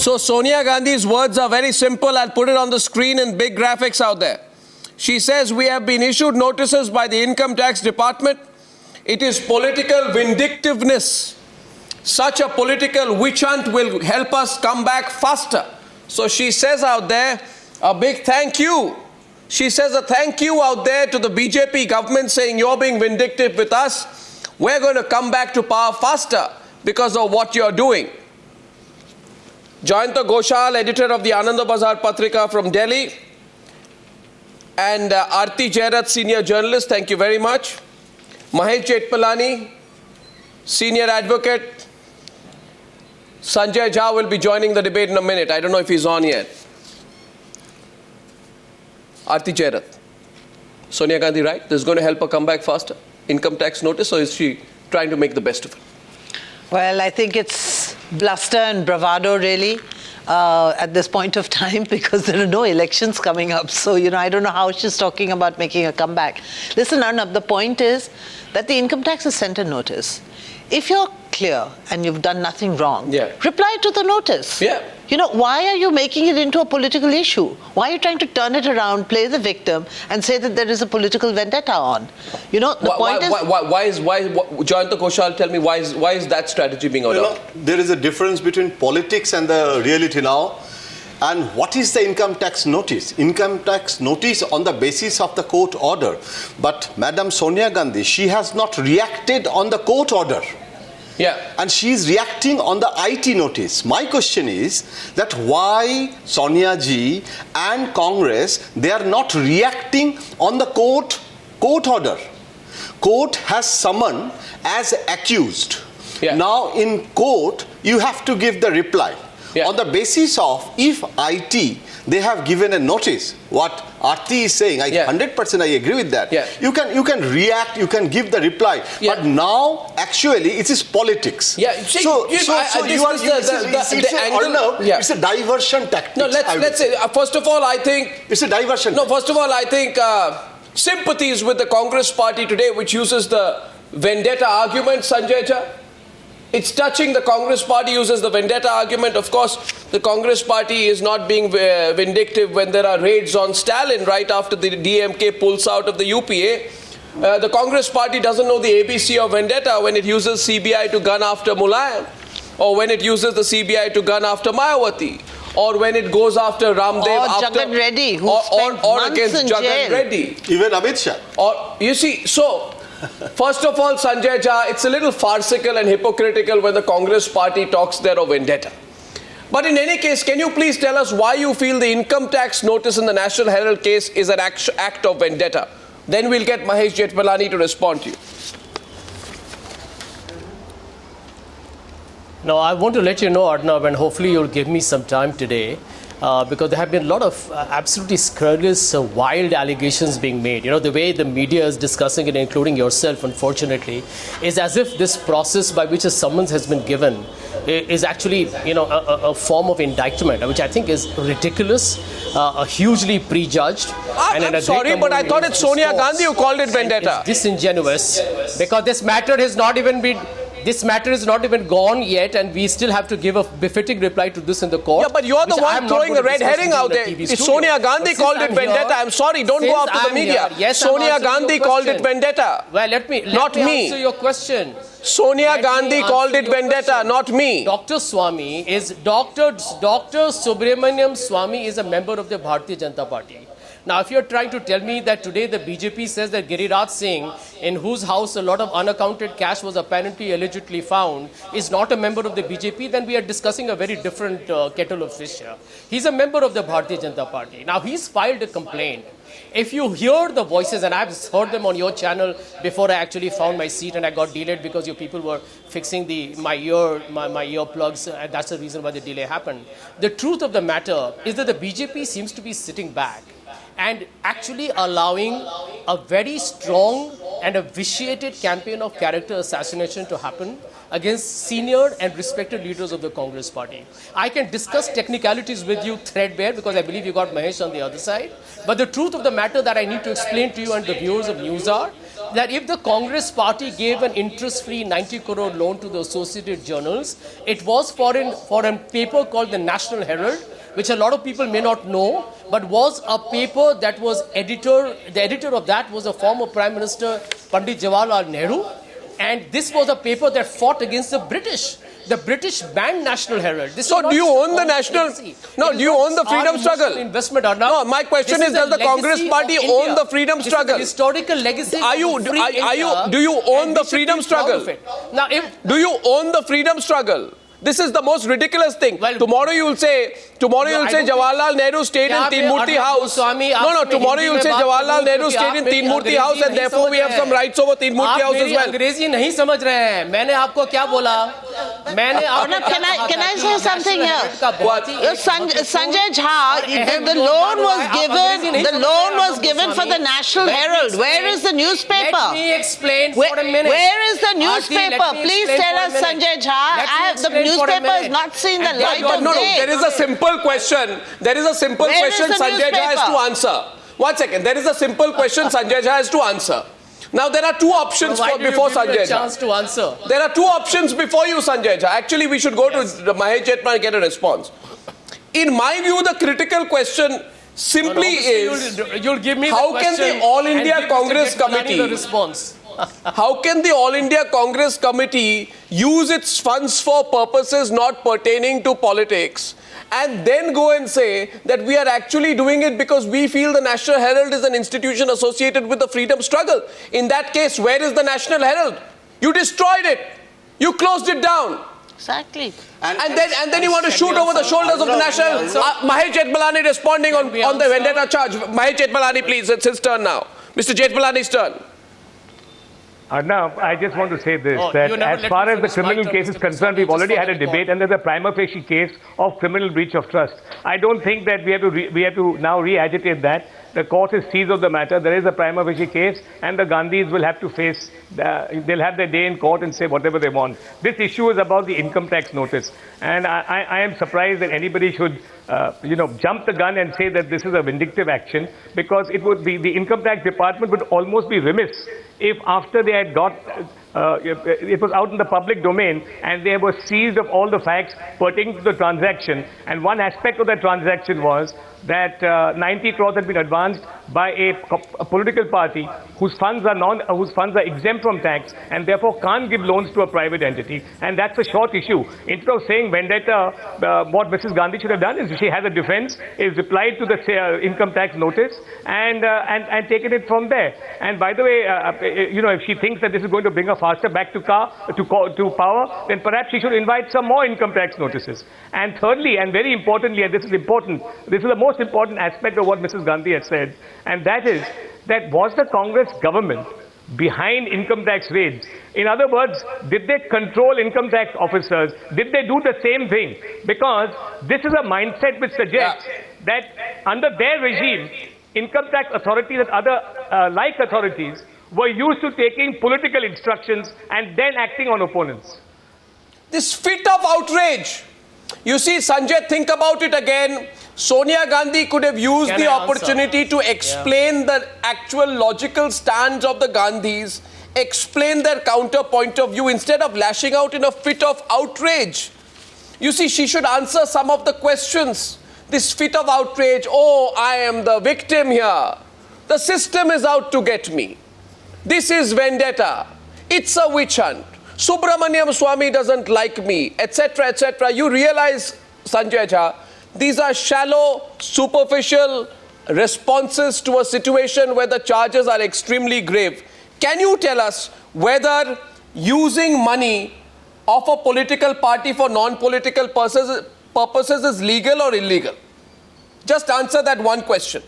So Sonia Gandhi's words are very simple. I'll put it on the screen in big graphics out there. She says, we have been issued notices by the Income Tax Department. It is political vindictiveness. Such a political witch hunt will help us come back faster. So she says out there, a big thank you. She says a thank you out there to the BJP government saying you're being vindictive with us. We're going to come back to power faster because of what you're doing. Jayanta Ghoshal, editor of the Ananda Bazar Patrika from Delhi, and Aarti Jairath, senior journalist, thank you very much. Mahesh Jetpalani, senior advocate. Sanjay Jha will be joining the debate in a minute. I don't know if he's on yet. Aarti Jairath. Sonia Gandhi right? This is going to help her come back faster? Income tax notice, or is she trying to make the best of it? Well, I think it's bluster and bravado, really, at this point of time, because there are no elections coming up. So, I don't know how she's talking about making a comeback. Listen, Arnab, the point is that the income tax has sent a notice. If you're clear and you've done nothing wrong, reply to the notice. Why are you making it into a political issue? Why are you trying to turn it around, play the victim, and say that there is a political vendetta on? Why is Jayanta Ghoshal, tell me, why is that strategy being adopted? There is a difference between politics and the reality now. And what is the income tax notice? Income tax notice on the basis of the court order. But Madam Sonia Gandhi, she has not reacted on the court order. And she is reacting on the IT notice. My question is that why Sonia ji and Congress, they are not reacting on the court order. Court has summoned as accused. Now in court, you have to give the reply. On the basis of if IT, they have given a notice, what Aarti is saying, 100% I agree with that. You can react, you can give the reply. But now, actually, it is politics. It's a diversion tactic. No, let's say, first of all, I think... It's a diversion. No, first of all, I think sympathies with the Congress party today, which uses the vendetta argument, Sanjay Jha. It's touching. The Congress party uses the vendetta argument. Of course, the Congress party is not being vindictive when there are raids on Stalin right after the DMK pulls out of the UPA. The Congress party doesn't know the ABC of vendetta when it uses CBI to gun after Mulayam, or when it uses the CBI to gun after Mayawati, or when it goes after Ramdev, or Jagat Reddy, who spent or months against in Jagat jail. Reddy. Even Amit Shah. Or, you see, so... First of all, Sanjay Jha, it's a little farcical and hypocritical when the Congress party talks there of vendetta. But in any case, can you please tell us why you feel the income tax notice in the National Herald case is an act of vendetta? Then we'll get Mahesh Jetpalani to respond to you. Now, I want to let you know, Arnab, and hopefully you'll give me some time today, because there have been a lot of absolutely scurrilous, wild allegations being made. The way the media is discussing it, including yourself, unfortunately, is as if this process by which a summons has been given is actually, a form of indictment, which I think is ridiculous, hugely prejudged. I'm sorry, but I thought it's Sonia Gandhi who called it vendetta. It's disingenuous, because this matter has not even been... This matter is not even gone yet, and we still have to give a befitting reply to this in the court. Yeah, but you're the one throwing a red herring out there. Sonia Gandhi called it vendetta. I'm sorry, don't go after the media. Yes, Sonia Gandhi called it vendetta. Well, let me answer your question. Sonia Gandhi called it vendetta, not me. Dr. Swamy is Dr. Subramanian Swamy is a member of the Bharatiya Janata Party. Now, if you're trying to tell me that today the BJP says that Giriraj Singh, in whose house a lot of unaccounted cash was apparently allegedly found, is not a member of the BJP, then we are discussing a very different kettle of fish here. He's a member of the Bharatiya Janata Party. Now, he's filed a complaint. If you hear the voices, and I've heard them on your channel before I actually found my seat and I got delayed because your people were fixing my earplugs, and that's the reason why the delay happened. The truth of the matter is that the BJP seems to be sitting back and actually allowing a very strong and a vitiated campaign of character assassination to happen against senior and respected leaders of the Congress party. I can discuss technicalities with you threadbare because I believe you got Mahesh on the other side. But the truth of the matter that I need to explain to you and the viewers of Newshour that if the Congress party gave an interest-free 90 crore loan to the Associated Journals, it was for a paper called the National Herald, which a lot of people may not know, but was a paper that was the editor of that was a former Prime Minister Pandit Jawaharlal Nehru, and this was a paper that fought against the British. The British banned National Herald. So do you own the national? No, do you own the freedom struggle? Investment or not? No, my question is, does the Congress party own the freedom struggle? Historical legacy. Do you own the freedom struggle? Now, do you own the freedom struggle? This is the most ridiculous thing. Well, tomorrow you'll say Jawaharlal Nehru stayed in Teen Murti House. No, tomorrow you'll say Jawaharlal Nehru stayed in Teen Murti House and therefore we have some rights over Teen Murti House as well. अंग्रेजी नहीं समझ रहे हैं. मैंने आपको क्या बोला? मैंने Can I say something here? Sanjay Jha, the loan was given for the National Herald. Where is the newspaper? Let me explain for a minute. Where is the newspaper? Please tell us, Sanjay Jha. The newspaper is not seeing the light of day. There is a simple question. Sanjay Jha has to answer. 1 second. There is a simple question Sanjay Jha has to answer. Now there are two options before Sanjay Jha. There are two options before you, Sanjay Jha. Actually, we should go to Mahesh Jetman and get a response. In my view, the critical question simply is, you'll give me how can the All India Congress Committee how can the All India Congress Committee use its funds for purposes not pertaining to politics and then go and say that we are actually doing it because we feel the National Herald is an institution associated with the freedom struggle? In that case, where is the National Herald? You destroyed it. You closed it down. Exactly. And then you want to shoot over the shoulders of the National. Mahesh Jetmalani responding on the vendetta charge. Mahesh Jetmalani, please. It's his turn now. Mr. Jetmalani's turn. Now, I just want to say this, that as far as the criminal case is concerned, we've already had a debate and there's a prima facie case of criminal breach of trust. I don't think that we have to now re-agitate that. The court is seized of the matter. There is a prima facie case and the Gandhis will have to face, they'll have their day in court and say whatever they want. This issue is about the income tax notice. And I am surprised that anybody should, jump the gun and say that this is a vindictive action, because it would be, the income tax department would almost be remiss if after they had got, it was out in the public domain and they were seized of all the facts pertaining to the transaction. And one aspect of that transaction was that 90 crores had been advanced by a political party whose funds are exempt from tax and therefore can't give loans to a private entity. And that's a short issue. Instead of saying vendetta, what Mrs. Gandhi should have done is she has a defense, is replied to the income tax notice and taken it from there. And by the way, if she thinks that this is going to bring her faster back to power, then perhaps she should invite some more income tax notices. And thirdly, and very importantly, and this is important, this is the most important aspect of what Mrs. Gandhi has said, and that is that was the Congress government behind income tax raids? In other words, did they control income tax officers? Did they do the same thing? Because this is a mindset which suggests that under their regime, income tax authorities and other like authorities were used to taking political instructions and then acting on opponents. This fit of outrage. You see, Sanjay, think about it again. Sonia Gandhi could have used the opportunity to explain the actual logical stance of the Gandhis, explain their counter point of view instead of lashing out in a fit of outrage. You see, she should answer some of the questions. This fit of outrage, oh, I am the victim here. The system is out to get me. This is vendetta. It's a witch hunt. Subramanian Swamy doesn't like me, etc., etc. You realize, Sanjay Jha, these are shallow, superficial responses to a situation where the charges are extremely grave. Can you tell us whether using money of a political party for non-political purposes is legal or illegal? Just answer that one question.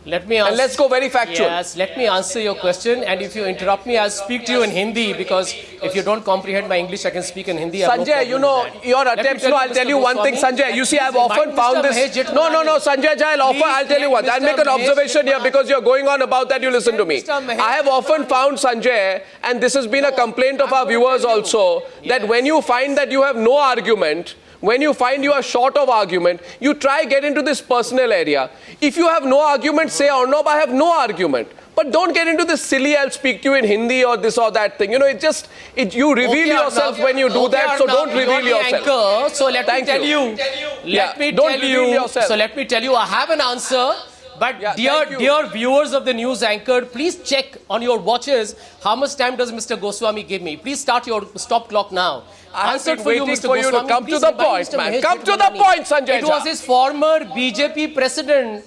Let me answer. And let's go very factual. Yes, let me answer your question. And if you interrupt me, I'll speak to you in Hindi, because if you don't comprehend my English, I can speak in Hindi. Sanjay, your attempts. No, I'll tell you one thing, Sanjay. You see, I've often found this. No, Sanjay Jha, I'll tell you what. I'll make an observation here because you're going on about that. You listen to me. I have often found, Sanjay, and this has been a complaint of our viewers also, that when you find that you have no argument, when you find you are short of argument, you try get into this personal area. If you have no argument, say, Arnab, I have no argument. But don't get into this silly, I'll speak to you in Hindi or this or that thing. You know, you reveal yourself when you do that, so don't reveal yourself. Anchor, so let me tell you. So let me tell you, I have an answer. But dear viewers of the news anchor, please check on your watches how much time does Mr. Goswami give me. Please start your stop clock now. I've been waiting for you to come to the point, man. Come to the point, Sanjay. It was his former BJP president.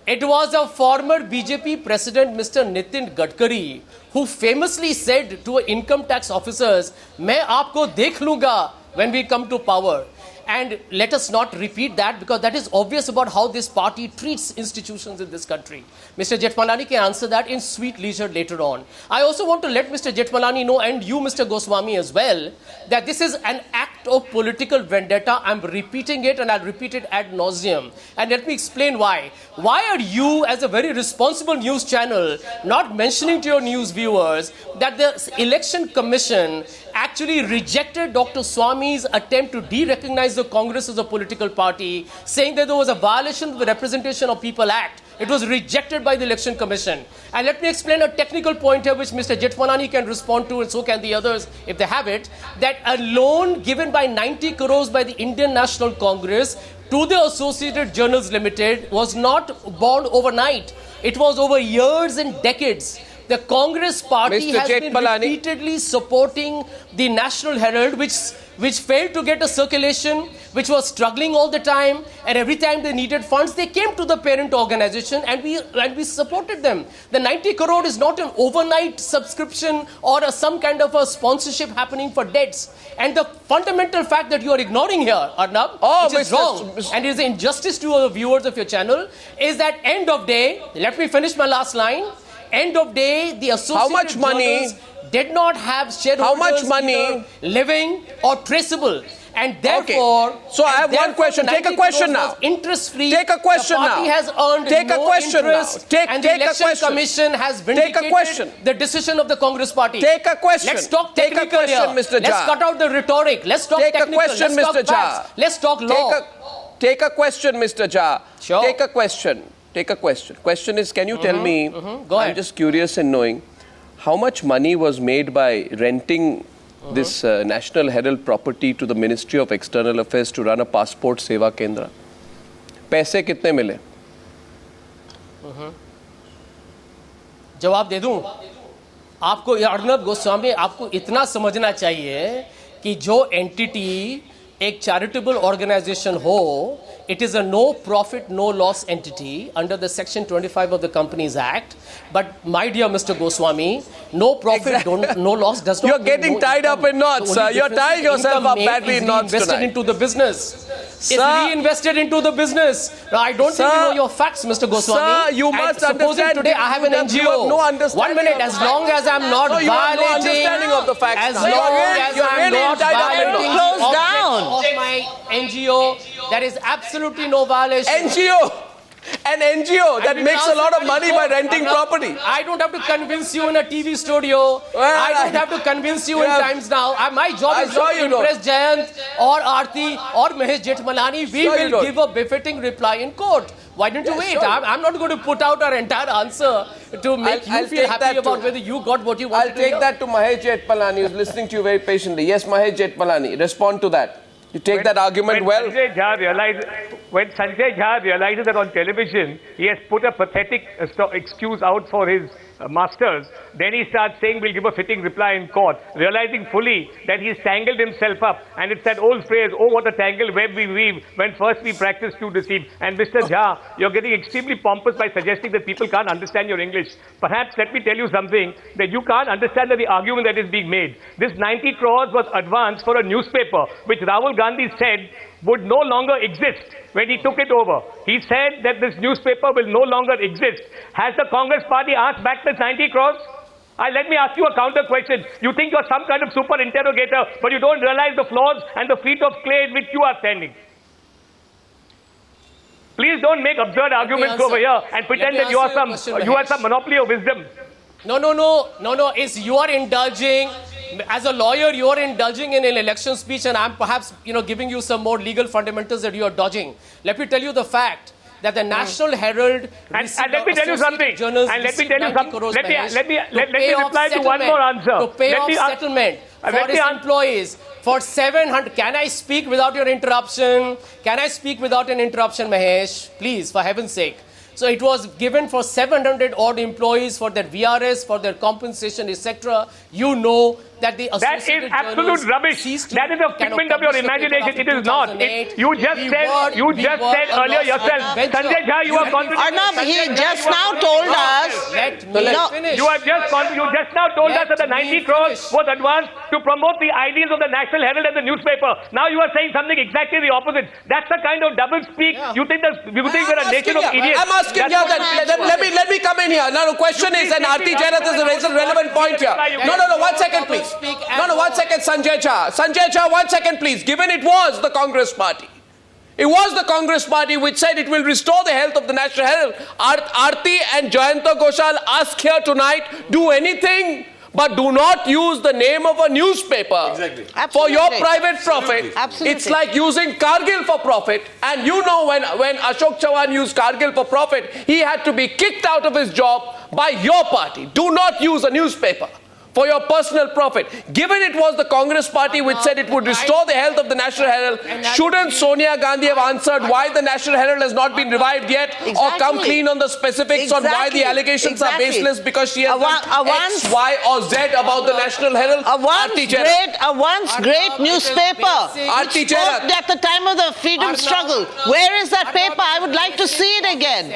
It was a former BJP president, Mr. Nitin Gadkari, who famously said to income tax officers, "मैं आपको देख लूँगा when we come to power." And let us not repeat that, because that is obvious about how this party treats institutions in this country. Mr. Jethmalani can answer that in sweet leisure later on. I also want to let Mr. Jethmalani know, and you, Mr. Goswami, as well, that this is an act of political vendetta. I'm repeating it, and I'll repeat it ad nauseum. And let me explain why. Why are you, as a very responsible news channel, not mentioning to your news viewers that the Election Commission actually rejected Dr. Swamy's attempt to de-recognize the Congress as a political party, saying that there was a violation of the Representation of People Act? It was rejected by the Election Commission. And let me explain a technical point here which Mr. Jethmalani can respond to, and so can the others if they have it, that a loan given by 90 crores by the Indian National Congress to the Associated Journals Limited was not born overnight. It was over years and decades. The Congress party has been repeatedly supporting the National Herald, which failed to get a circulation, which was struggling all the time, and every time they needed funds, they came to the parent organization, and we supported them. The 90 crore is not an overnight subscription or some kind of a sponsorship happening for debts. And the fundamental fact that you are ignoring here, Arnab, which is wrong, and is an injustice to the viewers of your channel, is that end of day, let me finish my last line, end of day, the Associated Journals did not have shareholders either living or traceable. And therefore, okay. So I have one question. Take a question now. Interest-free. Take a question now. The party has earned no interest, and the Election Commission has vindicated the decision of the Congress party. Take a question. Let's talk technical here. Mr. Jha. Let's cut out the rhetoric. Let's talk technical. Take a question, Let's Mr. talk facts. Let's talk law. Take a question, Mr. Jha. Sure. Take a question. Question is, can you tell me, Go ahead. I'm just curious in knowing, how much money was made by renting this National Herald property to the Ministry of External Affairs to run a passport seva kendra? पैसे कितने मिले? जवाब दे दूं? आपको अर्नब गोस्वामी, आपको इतना समझना चाहिए कि जो एंटिटी एक चैरिटेबल ऑर्गेनाइजेशन हो, it is a no profit, no loss entity under the Section 25 of the Companies Act. But my dear Mr. Goswami, no profit, no loss does not. You're getting tied up in knots, sir. You're tying yourself up badly in knots tonight. Invested into the business. It's reinvested into the business. Now, I don't think you know your facts, Mr. Goswami. Sir, you must understand. Today I have an NGO. You have no understanding. 1 minute, as long as I'm not violating. You have no understanding of the facts. As long as I'm not violating close down of my NGO, there is absolutely no violation. An NGO that makes a lot of money by renting property. I don't have to convince you in a TV studio. I don't have to convince you in Times Now. My job is not to impress Jayant or Aarti or Mahesh Jethmalani. We will give a befitting reply in court. Why don't you wait? I'm not going to put out our entire answer to make you feel happy about whether you got what you wanted. I'll take that to Mahesh Jethmalani, who's listening to you very patiently. Yes, Mahesh Jethmalani, respond to that. You take that argument well. When Sanjay Jha realizes that on television he has put a pathetic excuse out for his masters, then he starts saying we'll give a fitting reply in court, realizing fully that he's tangled himself up. And it's that old phrase, oh what a tangled web we weave when first we practice to deceive. And Mr. Jha, you're getting extremely pompous by suggesting that people can't understand your English. Perhaps let me tell you something, that you can't understand the argument that is being made. This 90 crores was advanced for a newspaper which Rahul Gandhi said would no longer exist when he took it over. He said that this newspaper will no longer exist. Has the Congress party asked back the 90 crores? Let me ask you a counter question. You think you're some kind of super interrogator, but you don't realize the flaws and the feet of clay in which you are standing. Please don't make absurd arguments over here and pretend that you have some monopoly of wisdom. No. It's you are indulging. As a lawyer, you are indulging in an election speech, and I'm perhaps, giving you some more legal fundamentals that you are dodging. Let me tell you the fact that the National Herald and let me tell you something. And let me tell you something. Let me reply to one more answer. To pay off settlement for his employees for 700. Can I speak without your interruption? Can I speak without an interruption, Mahesh? Please, for heaven's sake. So it was given for 700 odd employees for their VRS, for their compensation, etc. You know that the Associated That is absolute rubbish. That is a figment of your imagination. It is not. You just said earlier yourself, Sanjay Jha, you are contradicting. Arnab, he just now told us. Let me finish. You just now told us that the 90 crores was advanced to promote the ideals of the National Herald and the newspaper. Now you are saying something exactly the opposite. That's the kind of double speak. Yeah. You think we're a nation of idiots. I'm asking you that. Let me come in here. Now the question is, and Aarti Jairath is a relevant point here. No, 1 second, please. No, 1 second, Sanjay Jha. Sanjay Jha, 1 second, please. Given it was the Congress party. It was the Congress party which said it will restore the health of the National Herald. Aarti and Jayanta Ghoshal ask here tonight, do anything but do not use the name of a newspaper for your private profit. Absolutely. It's like using Kargil for profit. And you know when Ashok Chavan used Kargil for profit, he had to be kicked out of his job by your party. Do not use a newspaper for your personal profit. Given it was the Congress party which said it would restore the health of the National Herald, shouldn't Sonia Gandhi have answered why the National Herald has not been revived yet, or come clean on the specifics on why the allegations are baseless because she has done X, Y or Z about the National Herald? A once great newspaper which spoke at the time of the freedom struggle. Where is that paper? I would like to see it again.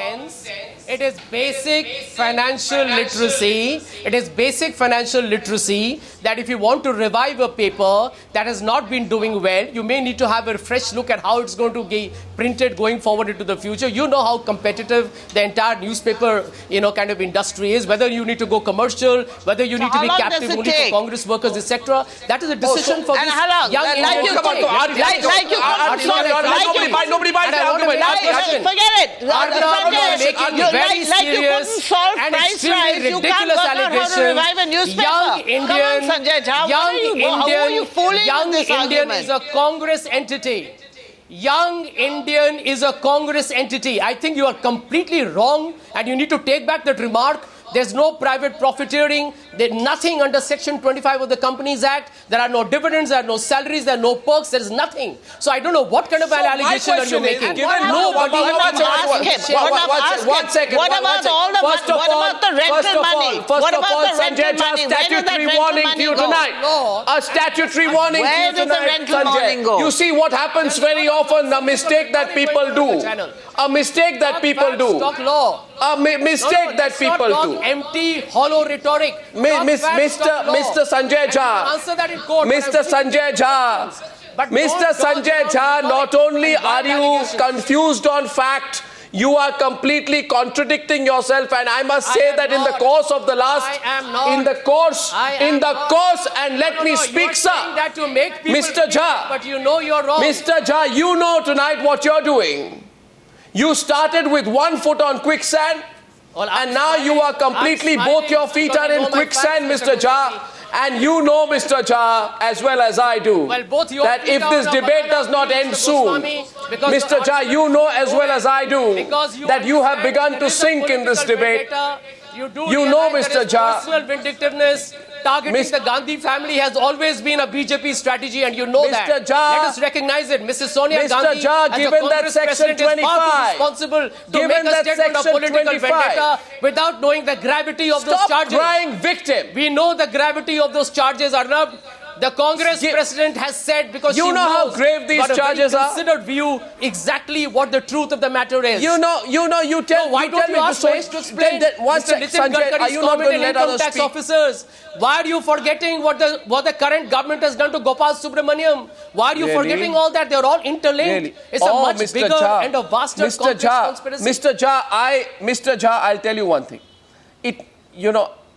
It is basic financial literacy. It is basic financial literacy that if you want to revive a paper that has not been doing well, you may need to have a fresh look at how it's going to be printed going forward into the future. You know how competitive the entire newspaper, kind of industry is. Whether you need to go commercial, whether you need to be captive only for Congress workers, etc. That is a decision for this young Indian. Nobody buys the argument. Forget it. Very serious and extremely ridiculous allegations. Young Indian is a Congress entity. Young Indian is a Congress entity. I think you are completely wrong and you need to take back that remark. There's no private profiteering. There's nothing under Section 25 of the Companies Act. There are no dividends, there are no salaries, there are no perks, there is nothing. So I don't know what kind of an allegation are you making. What about the rental money? First of all, Sanjay Jha, statutory warning to you tonight. A statutory warning to you tonight. Where does the rental money go? You see what happens very often, a mistake that people do. A mistake that people do. A mistake that people do. Empty, hollow rhetoric. Mr. Sanjay Jha. Answer that in court. Mr. Sanjay Jha. Mr. Sanjay Jha, not only are you confused on fact, you are completely contradicting yourself, and I must say that in the course of the last, and let me speak, sir. Mr. Jha, but you know you're wrong. Mr. Jha, you know tonight what you're doing. You started with 1 foot on quicksand, and now you are completely, both your feet are in quicksand, Mr. Jha. And you know, Mr. Jha, as well as I do, that if this debate does not end soon, Mr. Jha, you know as well as I do, that you have begun to sink in this debate. You know, Mr. Jha. Personal vindictiveness. Targeting the Gandhi family has always been a BJP strategy, and you know Mr. that. Jha, let us recognize it. Mrs. Sonia Gandhi, Jha, given that Section 25, responsible to make a statement of political vendetta without knowing the gravity of those charges. Stop crying victim. We know the gravity of those charges, Arnab. The Congress president has said, because you know how grave these charges are. Considered view exactly what the truth of the matter is. You tell. Why don't you ask me to explain? Mr. Sanjay, are you not going to let others speak? Officers. Why are you forgetting what the current government has done to Gopal Subramaniam? Why are you forgetting all that? They're all interlinked. It's a much bigger and a vaster conspiracy. Mr. Jha, I'll tell you one thing.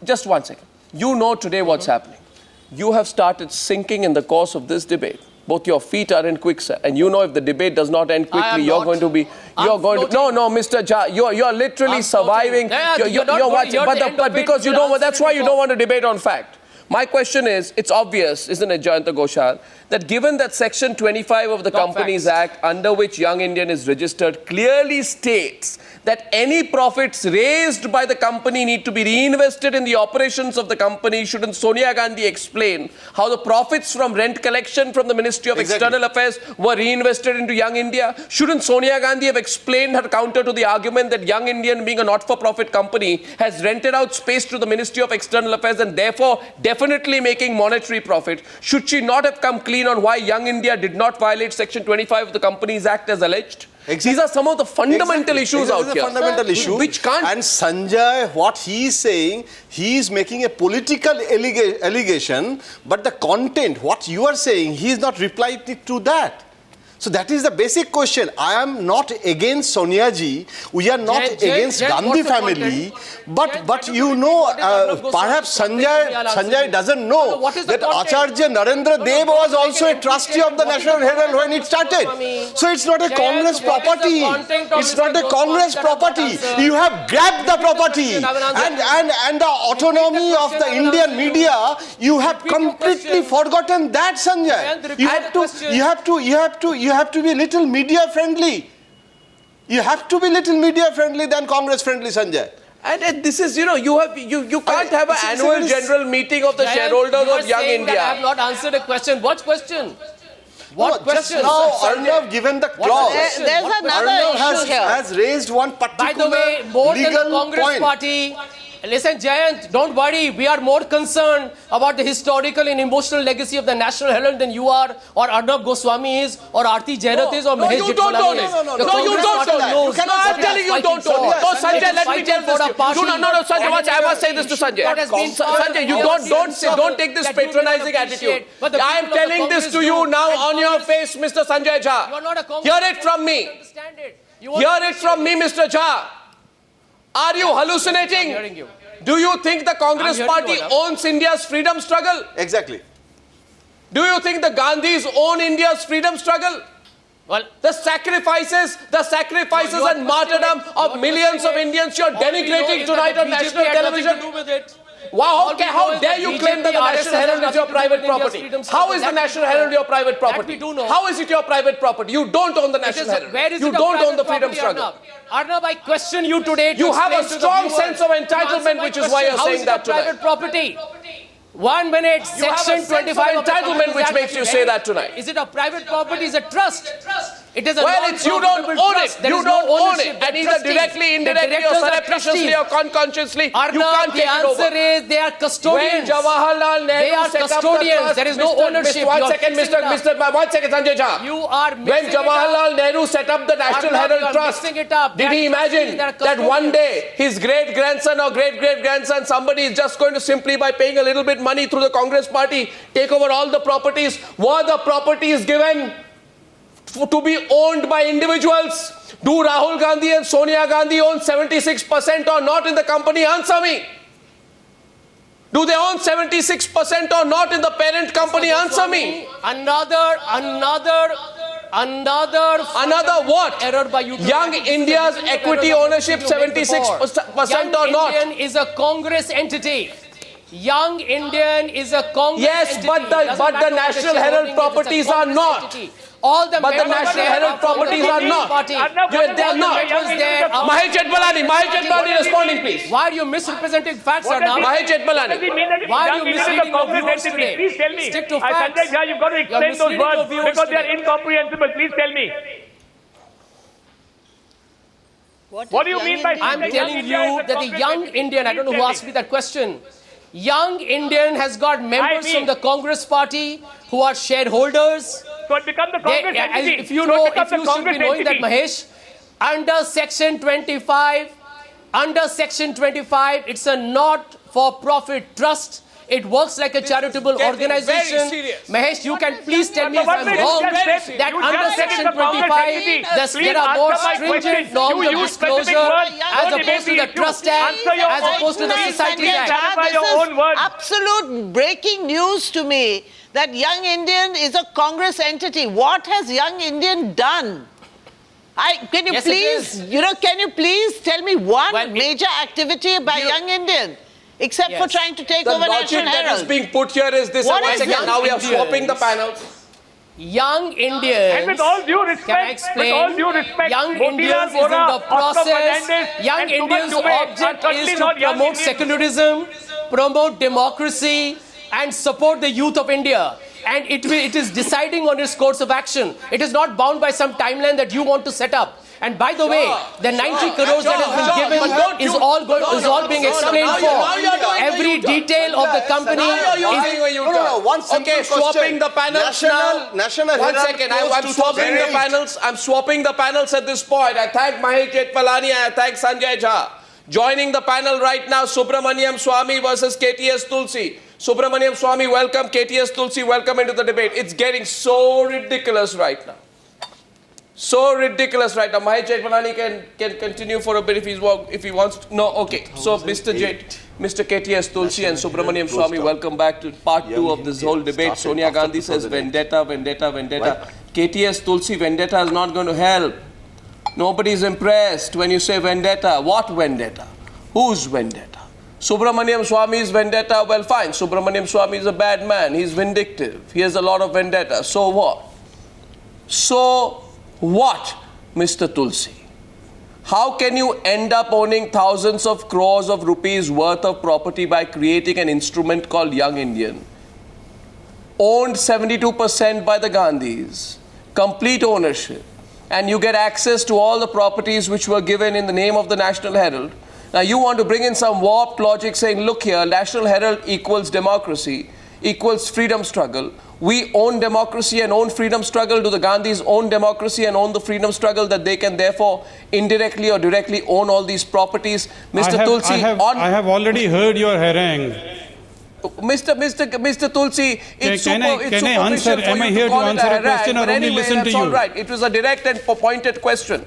Just 1 second. You know today what's happening. You have started sinking in the course of this debate. Both your feet are in quicksand, and you know if the debate does not end quickly, you're going to be. No, Mr. Jha, you're literally surviving. But because you don't. That's why you don't want to debate on fact. My question is, it's obvious, isn't it, Jayanta Ghoshal, that given that Section 25 of the Companies Act, under which Young Indian is registered, clearly states that any profits raised by the company need to be reinvested in the operations of the company, shouldn't Sonia Gandhi explain how the profits from rent collection from the Ministry of External Affairs were reinvested into Young India? Shouldn't Sonia Gandhi have explained her counter to the argument that Young Indian, being a not-for-profit company, has rented out space to the Ministry of External Affairs and therefore definitely making monetary profit? Should she not have come clean on why Young India did not violate Section 25 of the Companies Act as alleged? These are some of the fundamental issues out here. Fundamental issue. Which can't... And Sanjay, what he is saying, he is making a political allegation, but the content, what you are saying, he is not replying to that. So that is the basic question. I am not against Sonia ji. We are not against Gandhi family. But you know, perhaps Sanjay doesn't know that Acharya Narendra Dev was also a trustee of the National Herald when it started. So it's not a Congress property. It's not a Congress property. You have grabbed the property. And the autonomy of the Indian media, you have completely forgotten that, Sanjay. You have to be a little media friendly. You have to be a little media friendly than Congress friendly, Sanjay. And this is, you can't have an annual general meeting of the shareholders of Young India. I have not answered a question. What question? What question? Just now, Arnav given the clause. There's another issue here. Has raised one particular By the way, more than the Congress point. party. Listen, Jayant, don't worry. We are more concerned about the historical and emotional legacy of the National Herald than you are, or Arnab Goswami is, or Aarti Jairat is, or Mahesh you don't own it. No, you don't own it. You cannot I'm telling you, don't own it. No, Sanjay, let me tell this to you. No, Sanjay, watch, I must say this to Sanjay. Sanjay, you don't take this patronizing attitude. I am telling this to you now on your face, Mr. Sanjay Jha. Hear it from me. Hear it from me, Mr. Jha. Are you hallucinating? Do you think the Congress party owns India's freedom struggle? Exactly. Do you think the Gandhis own India's freedom struggle? Well, the sacrifices and martyrdom of millions of Indians you're denigrating tonight on national television. Wow, how dare you claim that the National Herald is your private property? How is the National Herald your private property? How is it your private property? You don't own the National Herald. You don't own the freedom struggle. Arnab, I question you today. You have a strong sense of entitlement, which is why you're saying that tonight. Private property. 1 minute, Section 25 entitlement which makes you say that tonight. Is it a private property? Is it a trust? It is a it's you don't own it. You don't own it. And either directly, indirectly, or surreptitiously or unconsciously, you can't take it over. The answer is they are custodians. When Jawaharlal Nehru they are custodians. There is no ownership. One second, Sanjay Jha. You are when Jawaharlal Nehru set up the National Herald Trust, did he imagine that one day his great-grandson or great-great-grandson, somebody is just going to simply by paying a little bit money through the Congress party, take over all the properties? Were the properties given to be owned by individuals? Do Rahul Gandhi and Sonia Gandhi own 76% or not in the company? Answer me. Do they own 76% or not in the parent company? Answer me. Another what? Error by you. Young India's equity ownership 76% or not? Young Indian is a Congress entity. Young Indian is a Congress entity. Yes, but the National Herald properties are not. But the National Herald properties are not. They are not. Mahesh Jetbalani responding, please. Why are you misrepresenting facts, Arnab? Mahesh Jetbalani. Why are you misleading your viewers today? Please tell me. Stick to facts. Sanjay Jha, you've got to explain those words because they are incomprehensible. Please tell me. What do you mean by... I'm telling you that the young Indian, I don't know who asked me that question. Young Indian has got members from the Congress party who are shareholders. So it becomes the Congress entity. If you should be knowing that, Mahesh, under Section 25, it's a not-for-profit trust. It works like a charitable organization. Mahesh, you can please tell me if I'm wrong that under Section 25, there are more stringent norms of disclosure as opposed to the Trust Act, as opposed to the Society Act. This is absolute breaking news to me that Young Indian is a Congress entity. What has Young Indian done? Can you please tell me one major activity by Young Indian? except for trying to take over The National logic that is Herald. being put here is this. What One is second, young now we are Indians? swapping the panels. Young Indians. And with all due respect, Can I explain? with all due respect, Young Motilal Indians is in Vora, the Oscar process. Fernandez, Young and Suman Indians' Dubey are object certainly is to not young promote Indians. secularism, promote democracy, and support the youth of India. And it is deciding on its course of action. It is not bound by some timeline that you want to set up. And by the way, the 90 crores that has been given is all being explained for. Every detail of the company is... One simple Okay, swapping question. the panels now. National One Herald second, closed I'm swapping the 2008. panels. I'm swapping the panels at this point. I thank Mahesh Jetpalani and I thank Sanjay Jha. Joining the panel right now, Subramanian Swamy versus KTS Tulsi. Subramanian Swamy, welcome. KTS Tulsi, welcome into the debate. It's getting so ridiculous right now. So ridiculous right now. Mahesh Jetpalani can continue for a bit if he wants to. No, okay. So Mr. KTS Tulsi and Subramanian Swamy, welcome back to part 2 of this whole debate. Sonia Gandhi says vendetta, vendetta, vendetta. KTS Tulsi, vendetta is not going to help. Nobody's impressed when you say vendetta. What vendetta? Whose vendetta? Subramanian Swamy's vendetta, well fine. Subramanian Swamy is a bad man. He's vindictive. He has a lot of vendetta. So what? So what, Mr. Tulsi? How can you end up owning thousands of crores of rupees worth of property by creating an instrument called Young Indian? Owned 72% by the Gandhis. Complete ownership. And you get access to all the properties which were given in the name of the National Herald. Now you want to bring in some warped logic saying, look here, National Herald equals democracy, equals freedom struggle. We own democracy and own freedom struggle. Do the Gandhis own democracy and own the freedom struggle that they can therefore indirectly or directly own all these properties? Mr. Tulsi, I have already heard your harangue. Mr. Tulsi, it's Can I answer? superficial for Am I you here to call to it answer a harangue, question or but only anyway, listen to that's you? all right. It was a direct and pointed question.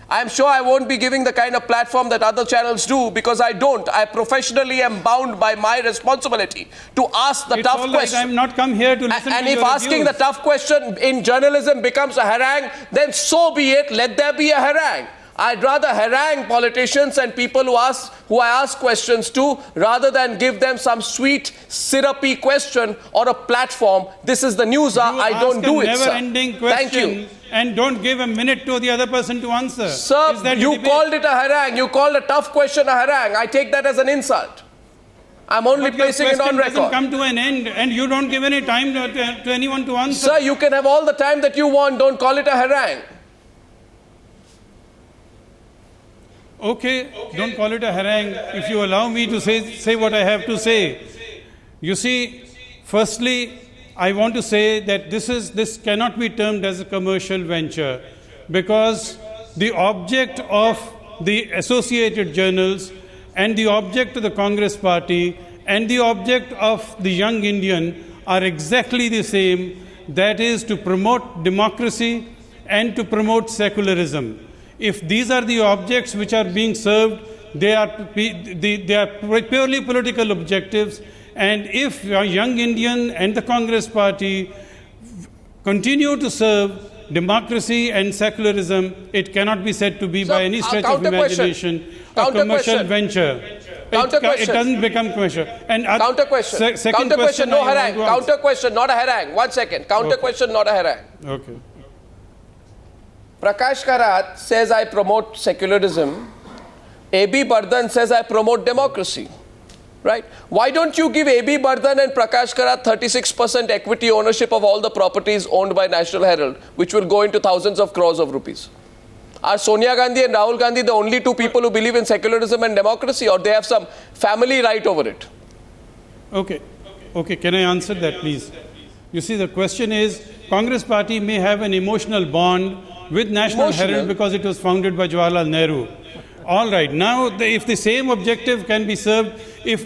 I'm sure I won't be giving the kind of platform that other channels do because I don't. I professionally am bound by my responsibility to ask the tough question. I'm not come here to listen And to if your asking the abuse. tough question in journalism becomes a harangue, then so be it. Let there be a harangue. I'd rather harangue politicians and people who I ask questions to rather than give them some sweet, syrupy question or a platform. This is the news. I don't do it, sir. Never-ending question. Thank you. And don't give a minute to the other person to answer. Sir, Is that you debate? called it a harangue. You called a tough question a harangue. I take that as an insult. I'm only But your placing it on question doesn't record. come to an end and you don't give any time to anyone to answer. Sir, you can have all the time that you want. Don't call it a harangue. Okay, don't call it a harangue. If you allow me to say what I have to say. You see, firstly, I want to say that this cannot be termed as a commercial venture because the object of the associated journals and the object of the Congress Party and the object of the Young Indian are exactly the same, that is to promote democracy and to promote secularism. If these are the objects which are being served, they are purely political objectives. And if Young Indian and the Congress Party continue to serve democracy and secularism, it cannot be said to be by any stretch of imagination a commercial venture. It doesn't become commercial. And Counter question. Second Counter question, no harangue. I want to Counter question, not a harangue. 1 second. Counter question, not a harangue. Okay. Prakash Karat says I promote secularism. A.B. Bardhan says I promote democracy. Right? Why don't you give A.B. Bardhan and Prakash Karat 36% equity ownership of all the properties owned by National Herald, which will go into thousands of crores of rupees? Are Sonia Gandhi and Rahul Gandhi the only two people who believe in secularism and democracy, or they have some family right over it? Okay. Okay, can I answer that, please? You see, the question is, Congress Party may have an emotional bond with National Herald because it was founded by Jawaharlal Nehru. All right. Now, if the same objective can be served, if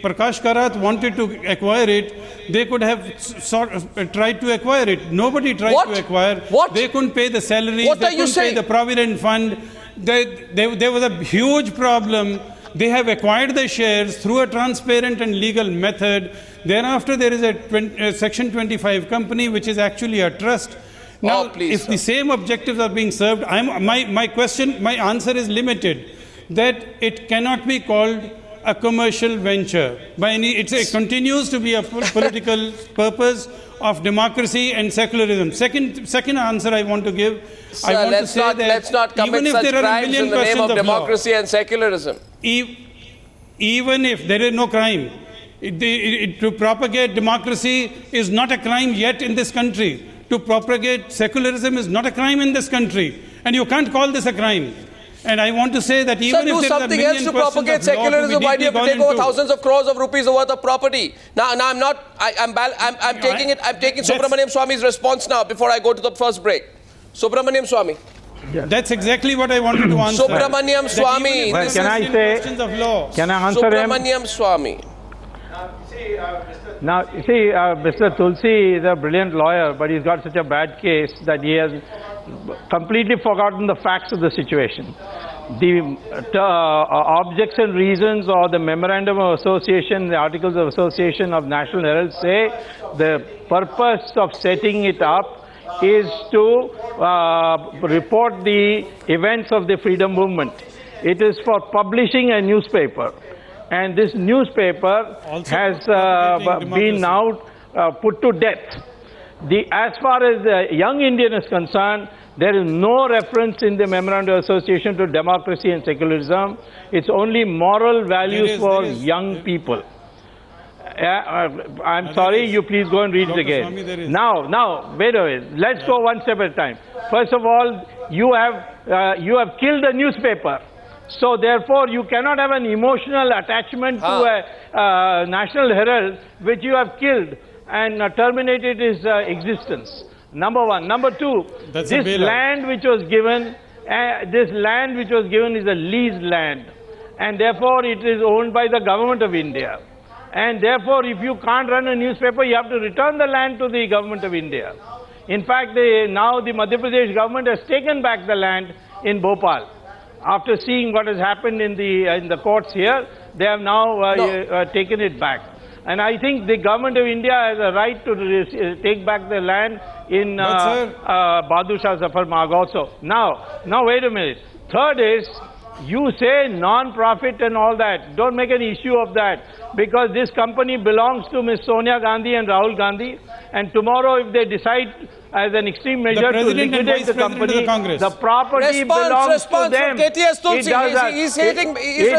Prakash Karat wanted to acquire it, they could have tried to acquire it. Nobody tried to acquire. What? They couldn't pay the salaries. What they are you couldn't saying? pay the provident fund. There was a huge problem. They have acquired the shares through a transparent and legal method. Thereafter, there is a Section 25 company, which is actually a trust. Now, if the same objectives are being served, my answer is limited, that it cannot be called a commercial venture. It continues to be a political purpose of democracy and secularism. Second answer I want to give, Sir, I want to say that let's not commit even if such there are a crimes million in the name questions of of law, democracy and secularism. even if there is no crime, to propagate democracy is not a crime yet in this country. To propagate secularism is not a crime in this country. And you can't call this a crime. And I want to say that even Sir, if do there something is a else million to propagate questions of law to be secularism. Why do you have to deeply take over gone into- thousands of crores of rupees worth of property? Now I'm not. I'm taking Subramanian Swamy's response now before I go to the first break. Subramanian Swamy. That's exactly what I wanted to answer. Subramanian Swamy. Well, This can is I say? Questions of law. Can I answer him? Subramanian Swamy. Now, you see, Mr. Tulsi is a brilliant lawyer, but he's got such a bad case that he has completely forgotten the facts of the situation. The objects and reasons or the memorandum of association, the articles of association of National Herald say the purpose of setting it up is to report the events of the freedom movement. It is for publishing a newspaper. And this newspaper has been now put to death. As far as the young Indian is concerned, there is no reference in the Memorandum of Association to democracy and secularism. It's only moral values for young people. I'm sorry, you please go and read it again. Now, wait a minute. Let's go one step at a time. First of all, you have killed a newspaper. So therefore, you cannot have an emotional attachment to a National Herald, which you have killed and terminated its existence. Number one. Number two, this land which was given, is a leased land, and therefore it is owned by the government of India. And therefore, if you can't run a newspaper, you have to return the land to the government of India. In fact, now the Madhya Pradesh government has taken back the land in Bhopal. After seeing what has happened in the courts here, they have now taken it back. And I think the government of India has a right to take back the land in Bahadur Shah Zafar Marg also. Now wait a minute. Third is, you say non-profit and all that. Don't make an issue of that, because this company belongs to Ms. Sonia Gandhi and Rahul Gandhi, and tomorrow if they decide as an extreme measure to liquidate the company, the property belongs to them. It does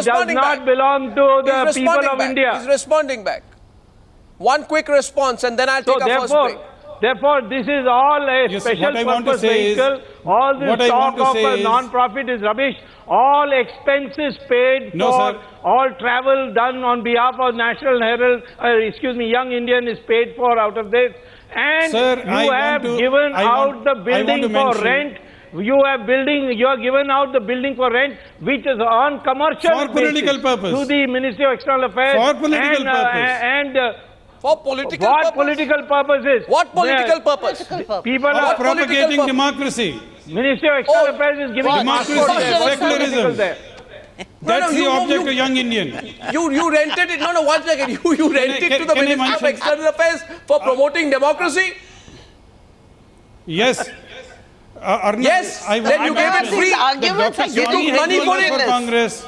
not belong to the people of India. He's responding back. One quick response and then I'll take a first break. Therefore, this is all a special purpose vehicle. All this talk of a non-profit is rubbish. All expenses paid for, all travel done on behalf of National Herald, Young Indian is paid for out of this. And you have given out the building for rent. You are given out the building for rent, which is on commercial basis to the Ministry of External Affairs. For political purpose. For political what purpose? Political purposes? What political purpose? People are propagating democracy. Ministry of External Affairs is giving democracy, secularism. That's the object of Young Indian. You rented it. No, 1 second. You rented to the Ministry of External Affairs for promoting democracy? Yes. Yes. Then you gave it free. Arguments You took money for it. Congress.